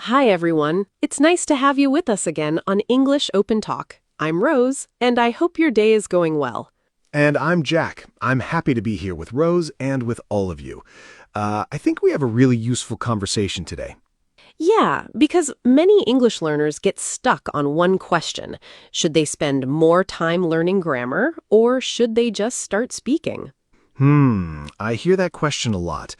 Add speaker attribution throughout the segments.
Speaker 1: Hi, everyone. It's nice to have you with us again on English Open Talk. I'm Rose, and I hope your day is going well.
Speaker 2: And I'm Jack. I'm happy to be here with Rose and with all of you. I think we have a really useful conversation today.
Speaker 1: Yeah, because many English learners get stuck on one question. Should they spend more time learning grammar, or should they just start speaking?
Speaker 2: I hear that question a lot.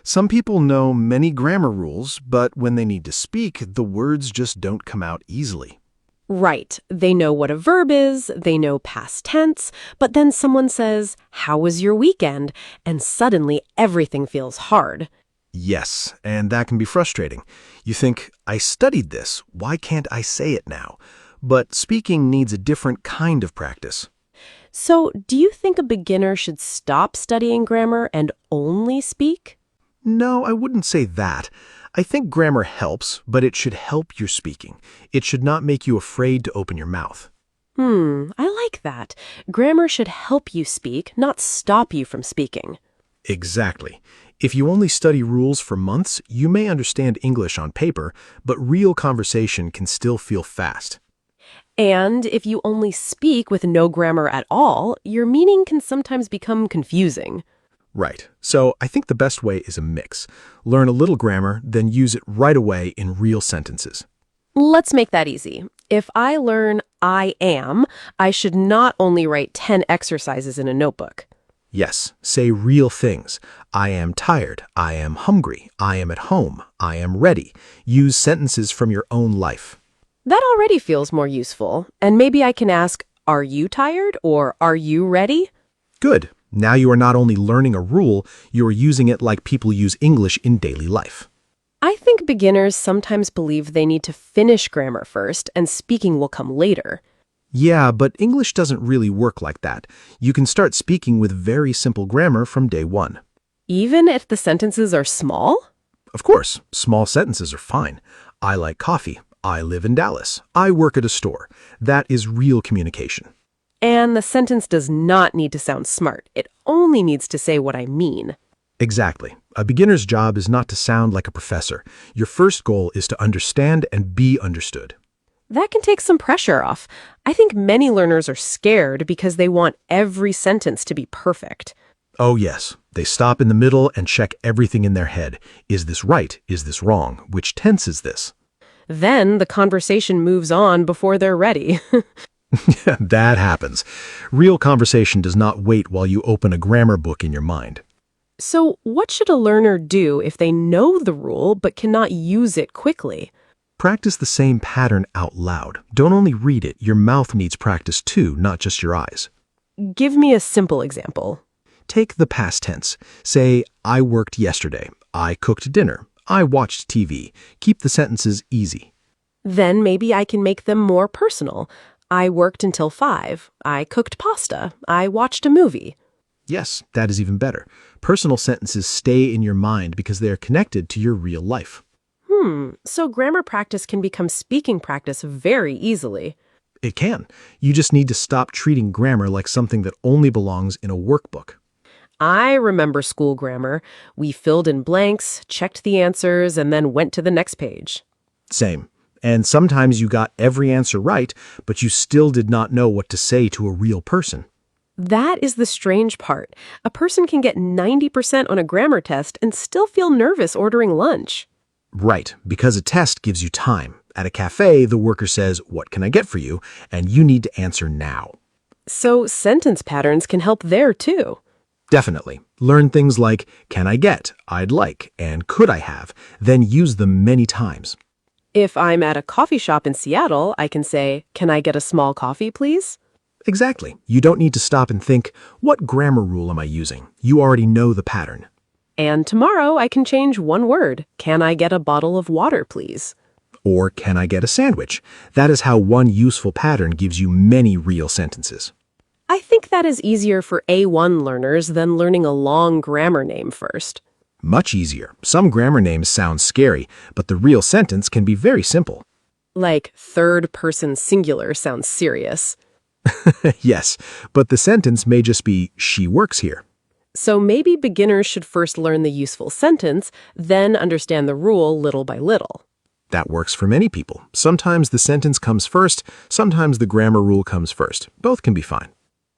Speaker 2: Some people know many grammar rules, but when they need to speak, the words just don't come out easily.
Speaker 1: Right. They know what a verb is, they know past tense, but then someone says, "How was your weekend?" And suddenly everything feels hard.
Speaker 2: Yes, and that can be frustrating. You think, I studied this, why can't I say it now? But speaking needs a different kind of practice.
Speaker 1: So, do you think a beginner should stop studying grammar and only speak?
Speaker 2: No, I wouldn't say that. I think grammar helps, but it should help your speaking. It should not make you afraid to open your mouth.
Speaker 1: I like that. Grammar should help you speak, not stop you from speaking.
Speaker 2: Exactly. If you only study rules for months, you may understand English on paper, but real conversation can still feel fast.
Speaker 1: And if you only speak with no grammar at all, your meaning can sometimes become confusing.
Speaker 2: Right. So I think the best way is a mix. Learn a little grammar, then use it right away in real sentences.
Speaker 1: Let's make that easy. If I learn I am, I should not only write 10 exercises in a notebook.
Speaker 2: Yes, say real things. I am tired. I am hungry. I am at home. I am ready. Use sentences from your own life.
Speaker 1: That already feels more useful. And maybe I can ask, "Are you tired?" or "Are you ready?"
Speaker 2: Good. Now you are not only learning a rule, you are using it like people use English in daily life.
Speaker 1: I think beginners sometimes believe they need to finish grammar first and speaking will come later.
Speaker 2: Yeah, but English doesn't really work like that. You can start speaking with very simple grammar from day one.
Speaker 1: Even if the sentences are small?
Speaker 2: Of course, small sentences are fine. I like coffee. I live in Dallas. I work at a store. That is real communication.
Speaker 1: And the sentence does not need to sound smart. It only needs to say what I mean.
Speaker 2: Exactly. A beginner's job is not to sound like a professor. Your first goal is to understand and be understood.
Speaker 1: That can take some pressure off. I think many learners are scared because they want every sentence to be perfect.
Speaker 2: Oh yes, they stop in the middle and check everything in their head. Is this right? Is this wrong? Which tense is this?
Speaker 1: Then the conversation moves on before they're ready.
Speaker 2: That happens. Real conversation does not wait while you open a grammar book in your mind.
Speaker 1: So, what should a learner do if they know the rule but cannot use it quickly?
Speaker 2: Practice the same pattern out loud. Don't only read it, your mouth needs practice too, not just your eyes.
Speaker 1: Give me a simple example.
Speaker 2: Take the past tense. Say, I worked yesterday. I cooked dinner. I watched TV. Keep the sentences easy.
Speaker 1: Then maybe I can make them more personal. I worked until 5. I cooked pasta. I watched a movie.
Speaker 2: Yes, that is even better. Personal sentences stay in your mind because they are connected to your real life.
Speaker 1: So grammar practice can become speaking practice very easily.
Speaker 2: It can. You just need to stop treating grammar like something that only belongs in a workbook.
Speaker 1: I remember school grammar. We filled in blanks, checked the answers, and then went to the next page.
Speaker 2: Same. And sometimes you got every answer right, but you still did not know what to say to a real person.
Speaker 1: That is the strange part. A person can get 90% on a grammar test and still feel nervous ordering lunch.
Speaker 2: Right, because a test gives you time. At a cafe, the worker says, "What can I get for you?" And you need to answer now.
Speaker 1: So sentence patterns can help there too.
Speaker 2: Definitely. Learn things like, can I get, I'd like, and could I have, then use them many times.
Speaker 1: If I'm at a coffee shop in Seattle, I can say, "Can I get a small coffee, please?"
Speaker 2: Exactly. You don't need to stop and think, what grammar rule am I using? You already know the pattern.
Speaker 1: And tomorrow I can change one word. "Can I get a bottle of water, please?"
Speaker 2: Or can I get a sandwich? That is how one useful pattern gives you many real sentences.
Speaker 1: I think that is easier for A1 learners than learning a long grammar name first.
Speaker 2: Much easier. Some grammar names sound scary, but the real sentence can be very simple.
Speaker 1: Like third person singular sounds serious.
Speaker 2: Yes, but the sentence may just be, she works here.
Speaker 1: So maybe beginners should first learn the useful sentence, then understand the rule little by little.
Speaker 2: That works for many people. Sometimes the sentence comes first, sometimes the grammar rule comes first. Both can be fine.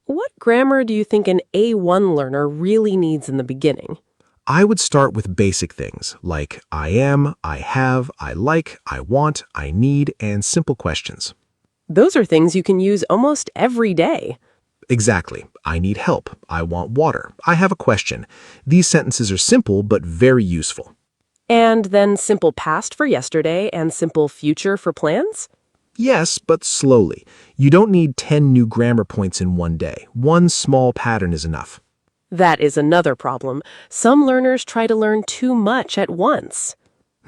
Speaker 1: What grammar do you think an A1 learner really needs in the beginning?
Speaker 2: I would start with basic things like I am, I have, I like, I want, I need, and simple questions.
Speaker 1: Those are things you can use almost every day.
Speaker 2: Exactly. I need help. I want water. I have a question. These sentences are simple but very useful.
Speaker 1: And then simple past for yesterday and simple future for plans?
Speaker 2: Yes, but slowly. You don't need 10 new grammar points in one day. One small pattern is enough.
Speaker 1: That is another problem. Some learners try to learn too much at once.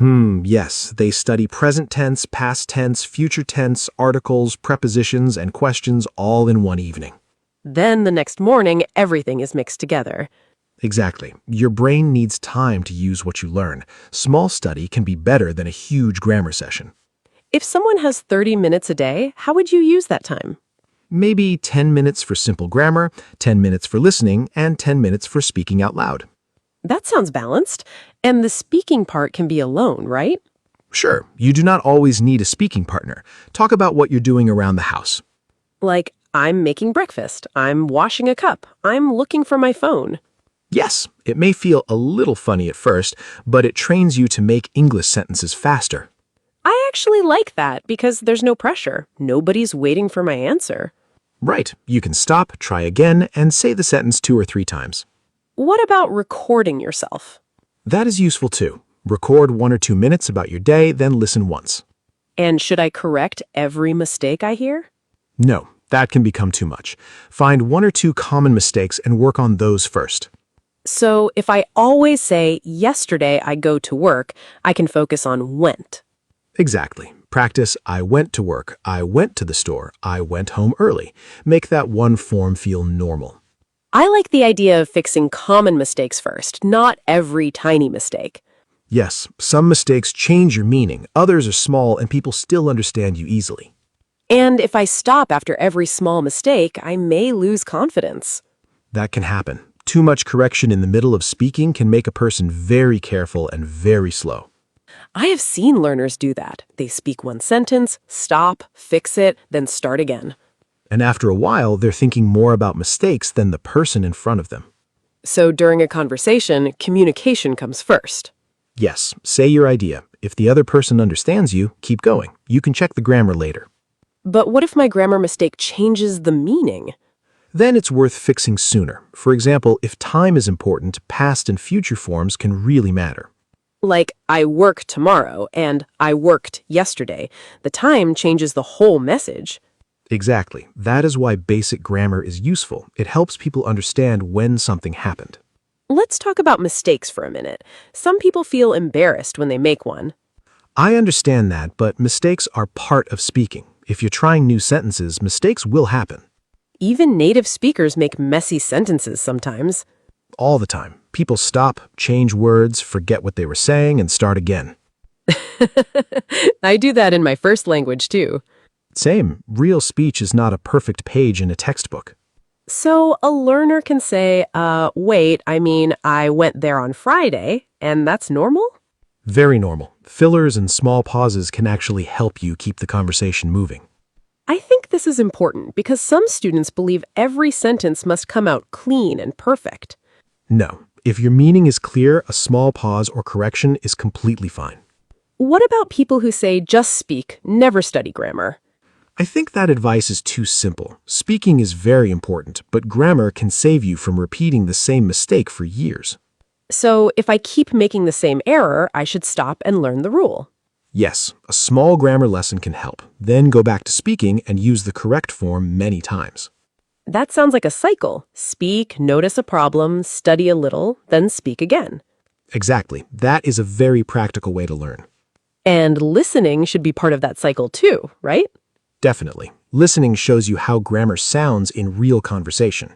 Speaker 2: Yes. They study present tense, past tense, future tense, articles, prepositions, and questions all in one evening.
Speaker 1: Then the next morning, everything is mixed together.
Speaker 2: Exactly. Your brain needs time to use what you learn. Small study can be better than a huge grammar session.
Speaker 1: If someone has 30 minutes a day, how would you use that time?
Speaker 2: Maybe 10 minutes for simple grammar, 10 minutes for listening, and 10 minutes for speaking out loud.
Speaker 1: That sounds balanced. And the speaking part can be alone, right?
Speaker 2: Sure, you do not always need a speaking partner. Talk about what you're doing around the house.
Speaker 1: Like, I'm making breakfast, I'm washing a cup, I'm looking for my phone.
Speaker 2: Yes, it may feel a little funny at first, but it trains you to make English sentences faster.
Speaker 1: I actually like that because there's no pressure. Nobody's waiting for my answer.
Speaker 2: Right, you can stop, try again, and say the sentence 2 or 3 times.
Speaker 1: What about recording yourself?
Speaker 2: That is useful too. Record 1 or 2 minutes about your day, then listen once.
Speaker 1: And should I correct every mistake I hear?
Speaker 2: No, that can become too much. Find 1 or 2 common mistakes and work on those first.
Speaker 1: So if I always say, yesterday I go to work, I can focus on went.
Speaker 2: Exactly. Practice I went to work, I went to the store, I went home early. Make that one form feel normal.
Speaker 1: I like the idea of fixing common mistakes first, not every tiny mistake.
Speaker 2: Yes, some mistakes change your meaning, others are small and people still understand you easily.
Speaker 1: And if I stop after every small mistake, I may lose confidence.
Speaker 2: That can happen. Too much correction in the middle of speaking can make a person very careful and very slow.
Speaker 1: I have seen learners do that. They speak one sentence, stop, fix it, then start again.
Speaker 2: And after a while, they're thinking more about mistakes than the person in front of them.
Speaker 1: So during a conversation, communication comes first.
Speaker 2: Yes, say your idea. If the other person understands you, keep going. You can check the grammar later.
Speaker 1: But what if my grammar mistake changes the meaning?
Speaker 2: Then it's worth fixing sooner. For example, if time is important, past and future forms can really matter.
Speaker 1: Like, I work tomorrow and I worked yesterday. The time changes the whole message.
Speaker 2: Exactly. That is why basic grammar is useful. It helps people understand when something happened.
Speaker 1: Let's talk about mistakes for a minute. Some people feel embarrassed when they make one.
Speaker 2: I understand that, but mistakes are part of speaking. If you're trying new sentences, mistakes will happen.
Speaker 1: Even native speakers make messy sentences sometimes.
Speaker 2: All the time. People stop, change words, forget what they were saying, and start again.
Speaker 1: I do that in my first language too.
Speaker 2: Same. Real speech is not a perfect page in a textbook.
Speaker 1: So a learner can say, wait, I went there on Friday, and that's normal?
Speaker 2: Very normal. Fillers and small pauses can actually help you keep the conversation moving.
Speaker 1: I think this is important because some students believe every sentence must come out clean and perfect.
Speaker 2: No. If your meaning is clear, a small pause or correction is completely fine.
Speaker 1: What about people who say just speak, never study grammar?
Speaker 2: I think that advice is too simple. Speaking is very important, but grammar can save you from repeating the same mistake for years.
Speaker 1: So if I keep making the same error, I should stop and learn the rule.
Speaker 2: Yes, a small grammar lesson can help. Then go back to speaking and use the correct form many times.
Speaker 1: That sounds like a cycle. Speak, notice a problem, study a little, then speak again.
Speaker 2: Exactly. That is a very practical way to learn.
Speaker 1: And listening should be part of that cycle too, right?
Speaker 2: Definitely. Listening shows you how grammar sounds in real conversation.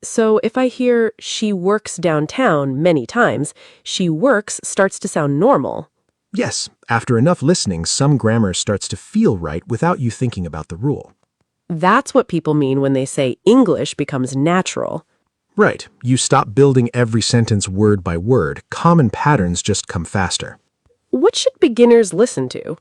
Speaker 1: So if I hear she works downtown many times, she works starts to sound normal.
Speaker 2: Yes, after enough listening, some grammar starts to feel right without you thinking about the rule.
Speaker 1: That's what people mean when they say English becomes natural.
Speaker 2: Right. You stop building every sentence word by word. Common patterns just come faster.
Speaker 1: What should beginners listen to?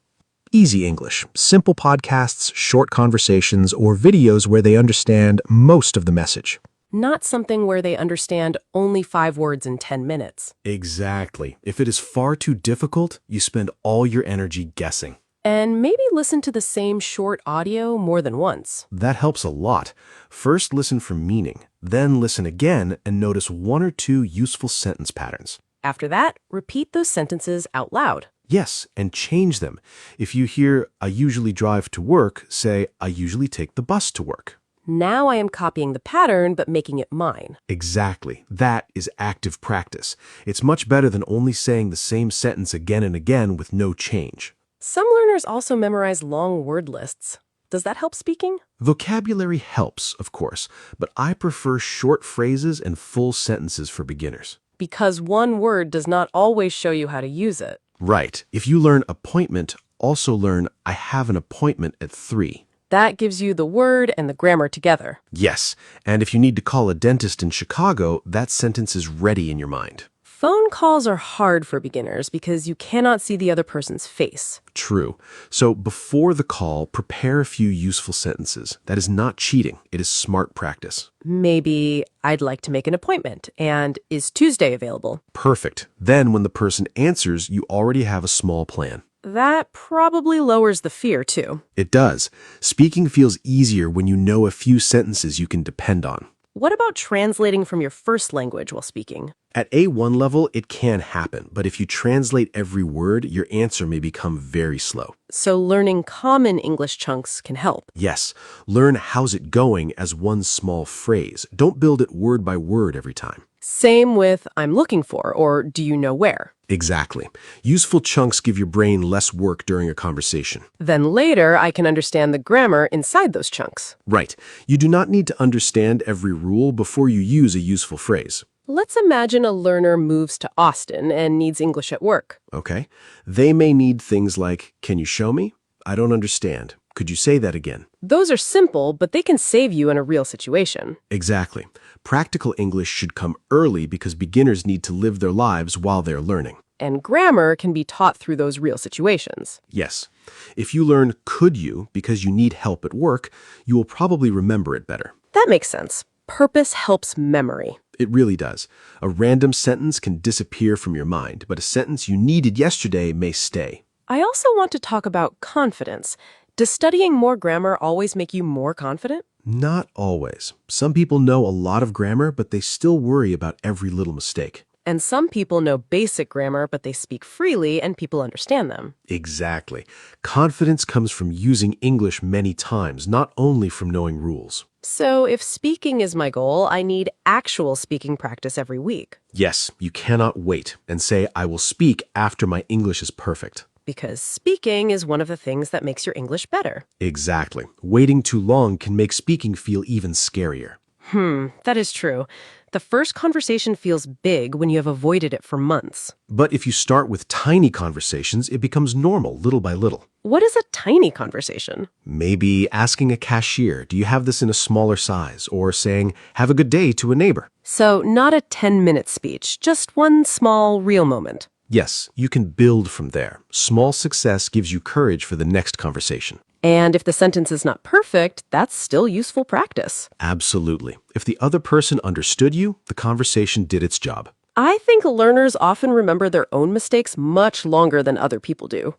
Speaker 2: Easy English, simple podcasts, short conversations, or videos where they understand most of the message.
Speaker 1: Not something where they understand only 5 words in 10 minutes.
Speaker 3: Exactly. If it is far too difficult, you spend all your energy guessing.
Speaker 1: And maybe listen to the same short audio more than once.
Speaker 3: That helps a lot. First, listen for meaning. Then listen again and notice 1 or 2 useful sentence patterns.
Speaker 1: After that, repeat those sentences out loud.
Speaker 3: Yes, and change them. If you hear, I usually drive to work, say, I usually take the bus to work.
Speaker 1: Now I am copying the pattern but making it mine.
Speaker 3: Exactly. That is active practice. It's much better than only saying the same sentence again and again with no change.
Speaker 1: Some learners also memorize long word lists. Does that help speaking?
Speaker 3: Vocabulary helps, of course, but I prefer short phrases and full sentences for beginners.
Speaker 1: Because one word does not always show you how to use it.
Speaker 3: Right. If you learn appointment, also learn I have an appointment at 3.
Speaker 1: That gives you the word and the grammar together.
Speaker 3: Yes, and if you need to call a dentist in Chicago, that sentence is ready in your mind.
Speaker 1: Phone calls are hard for beginners because you cannot see the other person's face.
Speaker 3: True. So before the call, prepare a few useful sentences. That is not cheating. It is smart practice.
Speaker 1: Maybe, I'd like to make an appointment, and is Tuesday available?
Speaker 3: Perfect. Then when the person answers, you already have a small plan.
Speaker 1: That probably lowers the fear, too.
Speaker 3: It does. Speaking feels easier when you know a few sentences you can depend on.
Speaker 1: What about translating from your first language while speaking?
Speaker 3: At A1 level, it can happen, but if you translate every word, your answer may become very slow.
Speaker 1: So learning common English chunks can help.
Speaker 3: Yes, learn how's it going as one small phrase. Don't build it word by word every time.
Speaker 1: Same with I'm looking for or do you know where?
Speaker 3: Exactly. Useful chunks give your brain less work during a conversation.
Speaker 1: Then later, I can understand the grammar inside those chunks.
Speaker 3: Right. You do not need to understand every rule before you use a useful phrase.
Speaker 1: Let's imagine a learner moves to Austin and needs English at work.
Speaker 3: Okay? They may need things like, can you show me? I don't understand. Could you say that again?
Speaker 1: Those are simple, but they can save you in a real situation.
Speaker 3: Exactly. Practical English should come early because beginners need to live their lives while they're learning.
Speaker 1: And grammar can be taught through those real situations.
Speaker 3: Yes. If you learn could you because you need help at work, you will probably remember it better.
Speaker 1: That makes sense. Purpose helps memory.
Speaker 3: It really does. A random sentence can disappear from your mind, but a sentence you needed yesterday may stay.
Speaker 1: I also want to talk about confidence. Does studying more grammar always make you more confident?
Speaker 3: Not always. Some people know a lot of grammar, but they still worry about every little mistake.
Speaker 1: And some people know basic grammar, but they speak freely and people understand them.
Speaker 3: Exactly. Confidence comes from using English many times, not only from knowing rules.
Speaker 1: So if speaking is my goal, I need actual speaking practice every week.
Speaker 3: Yes, you cannot wait and say, I will speak after my English is perfect.
Speaker 1: Because speaking is one of the things that makes your English better.
Speaker 3: Exactly. Waiting too long can make speaking feel even scarier.
Speaker 1: That is true. The first conversation feels big when you have avoided it for months.
Speaker 3: But if you start with tiny conversations, it becomes normal little by little.
Speaker 1: What is a tiny conversation?
Speaker 3: Maybe asking a cashier, do you have this in a smaller size? Or saying, have a good day to a neighbor.
Speaker 1: So not a 10-minute speech, just one small, real moment.
Speaker 3: Yes, you can build from there. Small success gives you courage for the next conversation.
Speaker 1: And if the sentence is not perfect, that's still useful practice.
Speaker 3: Absolutely. If the other person understood you, the conversation did its job.
Speaker 1: I think learners often remember their own mistakes much longer than other people do.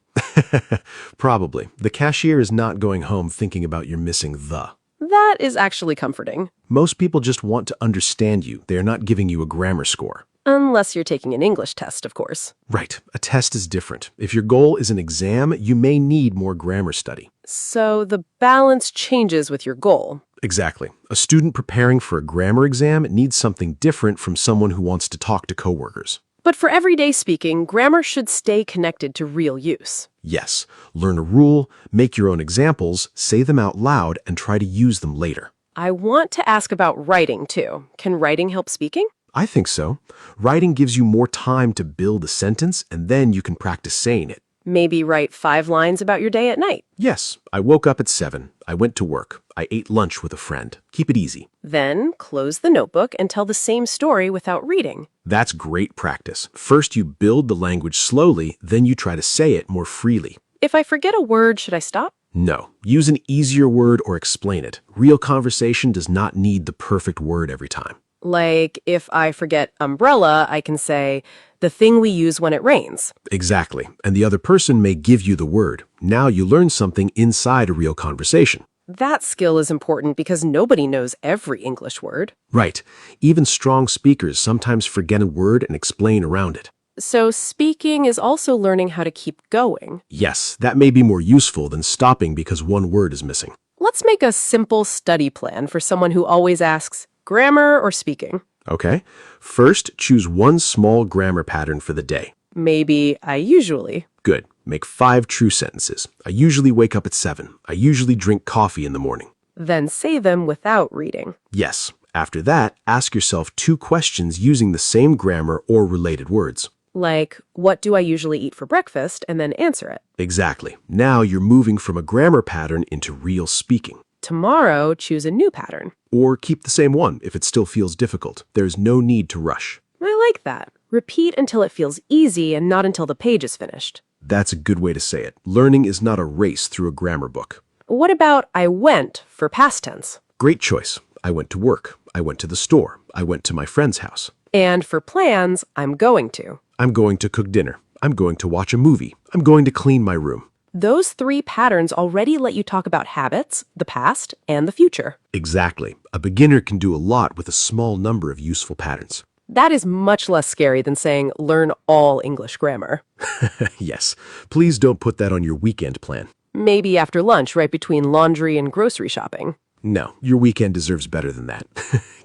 Speaker 3: Probably. The cashier is not going home thinking about your missing the.
Speaker 1: That is actually comforting.
Speaker 3: Most people just want to understand you. They are not giving you a grammar score.
Speaker 1: Unless you're taking an English test, of course.
Speaker 3: Right. A test is different. If your goal is an exam, you may need more grammar study.
Speaker 1: So the balance changes with your goal.
Speaker 3: Exactly. A student preparing for a grammar exam needs something different from someone who wants to talk to coworkers.
Speaker 1: But for everyday speaking, grammar should stay connected to real use.
Speaker 3: Yes. Learn a rule, make your own examples, say them out loud, and try to use them later.
Speaker 1: I want to ask about writing, too. Can writing help speaking?
Speaker 3: I think so. Writing gives you more time to build a sentence, and then you can practice saying it.
Speaker 1: Maybe write 5 lines about your day at night.
Speaker 3: Yes, I woke up at 7. I went to work. I ate lunch with a friend. Keep it easy.
Speaker 1: Then close the notebook and tell the same story without reading.
Speaker 3: That's great practice. First, you build the language slowly, then you try to say it more freely.
Speaker 1: If I forget a word, should I stop?
Speaker 3: No. Use an easier word or explain it. Real conversation does not need the perfect word every time.
Speaker 1: Like, if I forget umbrella, I can say, the thing we use when it rains.
Speaker 3: Exactly. And the other person may give you the word. Now you learn something inside a real conversation.
Speaker 1: That skill is important because nobody knows every English word.
Speaker 3: Right. Even strong speakers sometimes forget a word and explain around it.
Speaker 1: So speaking is also learning how to keep going.
Speaker 3: Yes, that may be more useful than stopping because one word is missing.
Speaker 1: Let's make a simple study plan for someone who always asks, grammar or speaking?
Speaker 3: Okay? First, choose one small grammar pattern for the day.
Speaker 1: Maybe I usually.
Speaker 3: Good. Make 5 true sentences. I usually wake up at 7. I usually drink coffee in the morning.
Speaker 1: Then say them without reading.
Speaker 3: Yes. After that, ask yourself 2 questions using the same grammar or related words.
Speaker 1: Like, what do I usually eat for breakfast? And then answer it.
Speaker 3: Exactly. Now you're moving from a grammar pattern into real speaking.
Speaker 1: Tomorrow, choose a new pattern.
Speaker 3: Or keep the same one if it still feels difficult. There's no need to rush.
Speaker 1: I like that. Repeat until it feels easy and not until the page is finished.
Speaker 3: That's a good way to say it. Learning is not a race through a grammar book.
Speaker 1: What about I went for past tense?
Speaker 3: Great choice. I went to work. I went to the store. I went to my friend's house.
Speaker 1: And for plans, I'm going to.
Speaker 3: I'm going to cook dinner. I'm going to watch a movie. I'm going to clean my room.
Speaker 1: Those 3 patterns already let you talk about habits, the past, and the future.
Speaker 3: Exactly. A beginner can do a lot with a small number of useful patterns.
Speaker 1: That is much less scary than saying learn all English grammar.
Speaker 3: Yes. Please don't put that on your weekend plan.
Speaker 1: Maybe after lunch, right between laundry and grocery shopping.
Speaker 3: No, your weekend deserves better than that.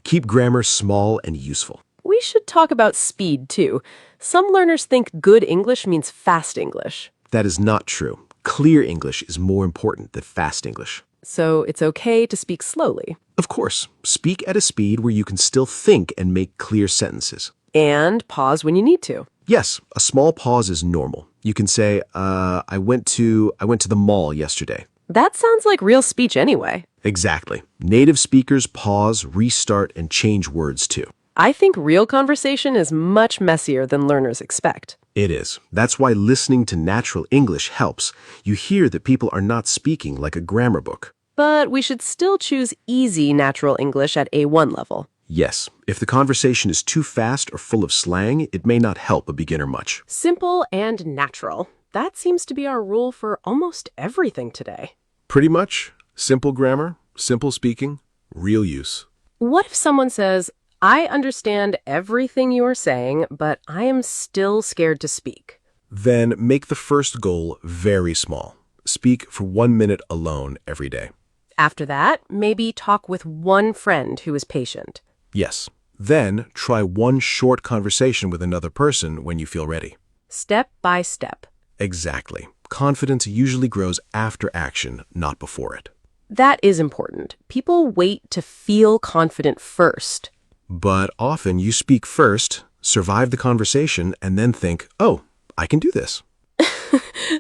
Speaker 3: Keep grammar small and useful.
Speaker 1: We should talk about speed, too. Some learners think good English means fast English.
Speaker 3: That is not true. Clear English is more important than fast English.
Speaker 1: So it's okay to speak slowly.
Speaker 3: Of course, speak at a speed where you can still think and make clear sentences.
Speaker 1: And pause when you need to.
Speaker 3: Yes, a small pause is normal. You can say, I went to the mall yesterday.
Speaker 1: That sounds like real speech anyway.
Speaker 3: Exactly. Native speakers pause, restart, and change words too.
Speaker 1: I think real conversation is much messier than learners expect.
Speaker 3: It is. That's why listening to natural English helps. You hear that people are not speaking like a grammar book.
Speaker 1: But we should still choose easy natural English at A1 level.
Speaker 3: Yes, if the conversation is too fast or full of slang, it may not help a beginner much.
Speaker 1: Simple and natural. That seems to be our rule for almost everything today.
Speaker 2: Pretty much. Simple grammar, simple speaking, real use.
Speaker 1: What if someone says, I understand everything you are saying, but I am still scared to speak?
Speaker 2: Then make the first goal very small. Speak for 1 minute alone every day.
Speaker 1: After that, maybe talk with one friend who is patient.
Speaker 2: Yes. Then try one short conversation with another person when you feel ready.
Speaker 1: Step by step.
Speaker 2: Exactly. Confidence usually grows after action, not before it.
Speaker 1: That is important. People wait to feel confident first.
Speaker 2: But often you speak first, survive the conversation, and then think, oh, I can do this.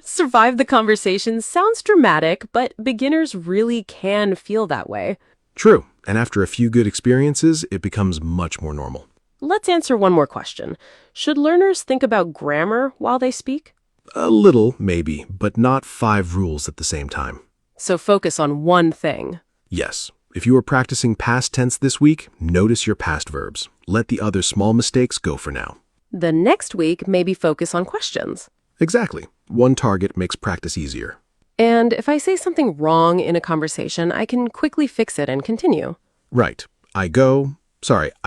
Speaker 1: Survive the conversation sounds dramatic, but beginners really can feel that way.
Speaker 2: True. And after a few good experiences, it becomes much more normal.
Speaker 1: Let's answer one more question. Should learners think about grammar while they speak?
Speaker 2: A little, maybe, but not 5 rules at the same time.
Speaker 1: So focus on one thing.
Speaker 2: Yes. If you are practicing past tense this week, notice your past verbs. Let the other small mistakes go for now.
Speaker 1: The next week, maybe focus on questions.
Speaker 2: Exactly. One target makes practice easier.
Speaker 1: And if I say something wrong in a conversation, I can quickly fix it and continue.
Speaker 2: Right. I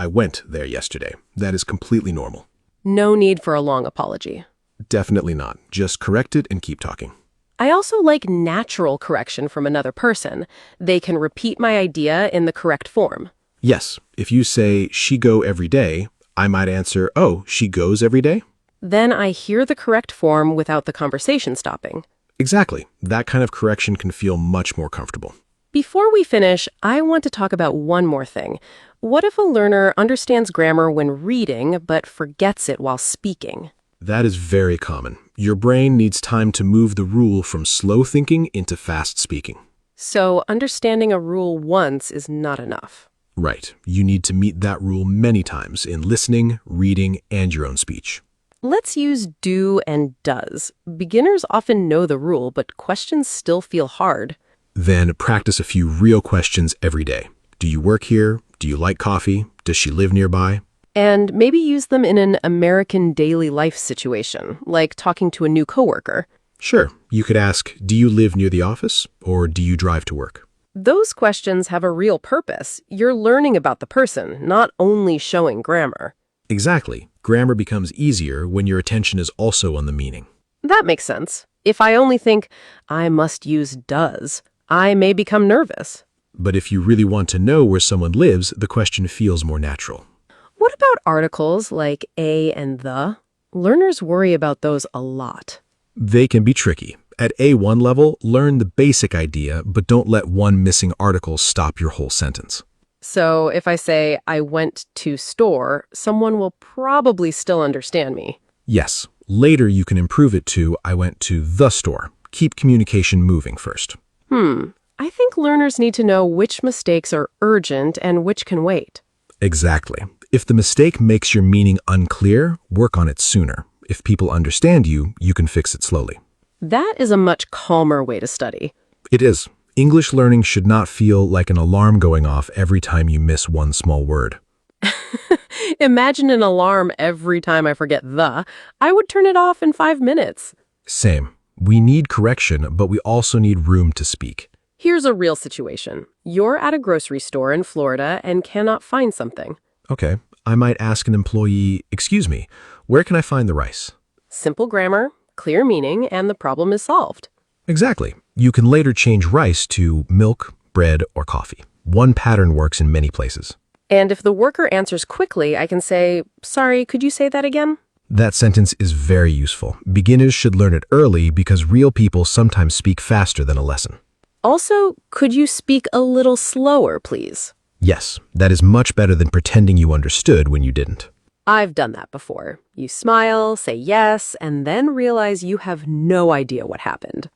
Speaker 2: went there yesterday. That is completely normal.
Speaker 1: No need for a long apology.
Speaker 2: Definitely not. Just correct it and keep talking.
Speaker 1: I also like natural correction from another person. They can repeat my idea in the correct form.
Speaker 2: Yes. If you say, she go every day, I might answer, oh, she goes every day?
Speaker 1: Then I hear the correct form without the conversation stopping.
Speaker 2: Exactly. That kind of correction can feel much more comfortable.
Speaker 1: Before we finish, I want to talk about one more thing. What if a learner understands grammar when reading but forgets it while speaking?
Speaker 2: That is very common. Your brain needs time to move the rule from slow thinking into fast speaking.
Speaker 1: So understanding a rule once is not enough.
Speaker 2: Right. You need to meet that rule many times in listening, reading, and your own speech.
Speaker 1: Let's use do and does. Beginners often know the rule, but questions still feel hard.
Speaker 2: Then practice a few real questions every day. Do you work here? Do you like coffee? Does she live nearby?
Speaker 1: And maybe use them in an American daily life situation, like talking to a new coworker.
Speaker 2: Sure, you could ask, do you live near the office? Or do you drive to work?
Speaker 1: Those questions have a real purpose. You're learning about the person, not only showing grammar.
Speaker 2: Exactly. Grammar becomes easier when your attention is also on the meaning.
Speaker 1: That makes sense. If I only think, I must use does, I may become nervous.
Speaker 2: But if you really want to know where someone lives, the question feels more natural.
Speaker 1: What about articles like a and the? Learners worry about those a lot.
Speaker 2: They can be tricky. At A1 level, learn the basic idea, but don't let one missing article stop your whole sentence.
Speaker 1: So if I say, I went to store, someone will probably still understand me.
Speaker 2: Yes, later you can improve it to, I went to the store. Keep communication moving first.
Speaker 1: I think learners need to know which mistakes are urgent and which can wait.
Speaker 2: Exactly. If the mistake makes your meaning unclear, work on it sooner. If people understand you, you can fix it slowly.
Speaker 1: That is a much calmer way to study.
Speaker 2: It is. English learning should not feel like an alarm going off every time you miss one small word.
Speaker 1: Imagine an alarm every time I forget the. I would turn it off in 5 minutes.
Speaker 2: Same. We need correction, but we also need room to speak.
Speaker 1: Here's a real situation. You're at a grocery store in Florida and cannot find something.
Speaker 2: Okay, I might ask an employee, excuse me, where can I find the rice?
Speaker 1: Simple grammar, clear meaning, and the problem is solved.
Speaker 2: Exactly. You can later change rice to milk, bread, or coffee. One pattern works in many places.
Speaker 1: And if the worker answers quickly, I can say, sorry, could you say that again?
Speaker 2: That sentence is very useful. Beginners should learn it early because real people sometimes speak faster than a lesson.
Speaker 1: Also, could you speak a little slower, please?
Speaker 2: Yes, that is much better than pretending you understood when you didn't.
Speaker 1: I've done that before. You smile, say yes, and then realize you have no idea what happened.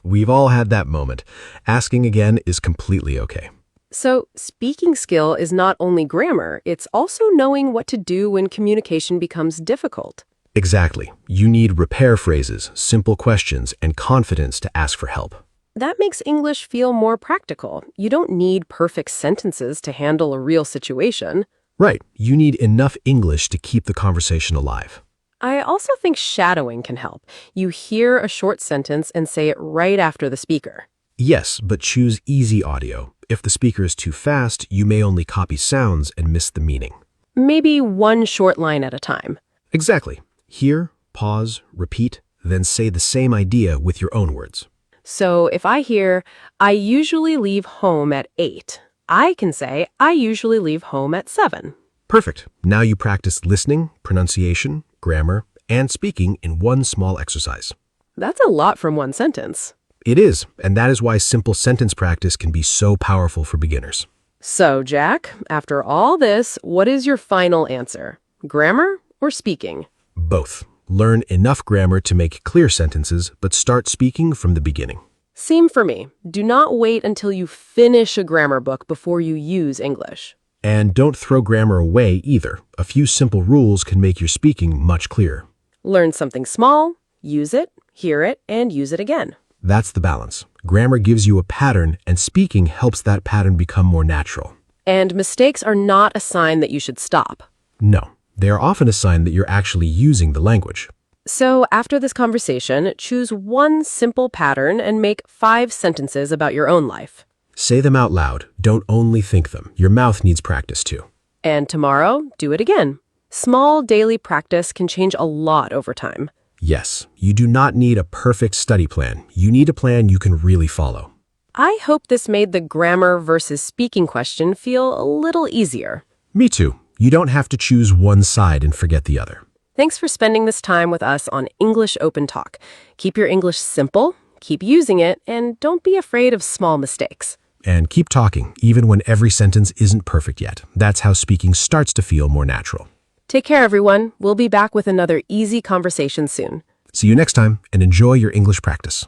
Speaker 2: We've all had that moment. Asking again is completely okay.
Speaker 1: So, speaking skill is not only grammar, it's also knowing what to do when communication becomes difficult.
Speaker 2: Exactly. You need repair phrases, simple questions, and confidence to ask for help.
Speaker 1: That makes English feel more practical. You don't need perfect sentences to handle a real situation.
Speaker 2: Right. You need enough English to keep the conversation alive.
Speaker 1: I also think shadowing can help. You hear a short sentence and say it right after the speaker.
Speaker 2: Yes, but choose easy audio. If the speaker is too fast, you may only copy sounds and miss the meaning.
Speaker 1: Maybe one short line at a time.
Speaker 2: Exactly. Hear, pause, repeat, then say the same idea with your own words.
Speaker 1: So if I hear, I usually leave home at 8, I can say, I usually leave home at 7.
Speaker 2: Perfect. Now you practice listening, pronunciation, grammar, and speaking in one small exercise.
Speaker 1: That's a lot from one sentence.
Speaker 2: It is, and that is why simple sentence practice can be so powerful for beginners.
Speaker 1: So, Jack, after all this, what is your final answer? Grammar or speaking?
Speaker 2: Both. Learn enough grammar to make clear sentences, but start speaking from the beginning.
Speaker 1: Same for me. Do not wait until you finish a grammar book before you use English.
Speaker 2: And don't throw grammar away either. A few simple rules can make your speaking much clearer.
Speaker 1: Learn something small, use it, hear it, and use it again.
Speaker 2: That's the balance. Grammar gives you a pattern, and speaking helps that pattern become more natural.
Speaker 1: And mistakes are not a sign that you should stop.
Speaker 2: No, they are often a sign that you're actually using the language.
Speaker 1: So after this conversation, choose one simple pattern and make 5 sentences about your own life.
Speaker 2: Say them out loud. Don't only think them. Your mouth needs practice too.
Speaker 1: And tomorrow, do it again. Small daily practice can change a lot over time.
Speaker 2: Yes, you do not need a perfect study plan. You need a plan you can really follow.
Speaker 1: I hope this made the grammar versus speaking question feel a little easier.
Speaker 2: Me too. You don't have to choose one side and forget the other.
Speaker 1: Thanks for spending this time with us on English Open Talk. Keep your English simple, keep using it, and don't be afraid of small mistakes.
Speaker 2: And keep talking, even when every sentence isn't perfect yet. That's how speaking starts to feel more natural.
Speaker 1: Take care, everyone. We'll be back with another easy conversation soon.
Speaker 2: See you next time, and enjoy your English practice.